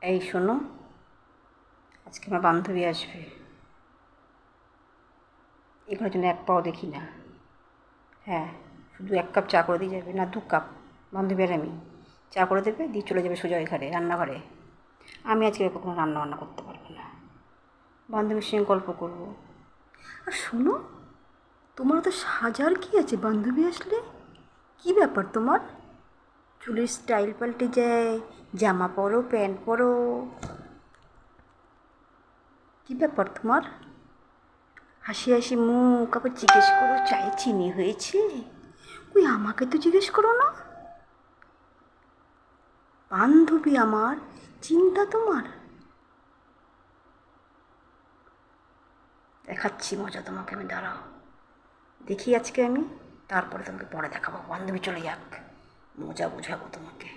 এই শোনো, আজকে আমার বান্ধবী আসবে। এগুলোর জন্য এক পাও দেখি না। হ্যাঁ, শুধু 1 কাপ চা করে দিয়ে যাবে, না 2 কাপ। বান্ধবী আর আমি চা করে দেবে, দিয়ে চলে যাবে সোজা ঘরে, রান্নাঘরে। আমি আজকে কোনো রান্না বান্না করতে পারবো না। বান্ধবীর সঙ্গে গল্প করবো। আর শোনো, তোমার তো সাজার কি আছে বান্ধবী আসলে? কি ব্যাপার তোমার? চুলের স্টাইল পাল্টে যায়, জামা পরো, প্যান্ট পরো, কি ব্যাপার তোমার? হাসি হাসি মুখ, আবার জিজ্ঞেস করো চায়ে চিনি হয়েছে? ওই আমাকে তো জিজ্ঞেস করো না। বান্ধবী আমার, চিন্তা তোমার। দেখাচ্ছি মজা তোমাকে আমি, দাঁড়াও দেখি আজকে আমি, তারপরে তোমাকে পরে দেখাবো। বান্ধবী চলে যাক, মজা বোঝাবো তোমাকে।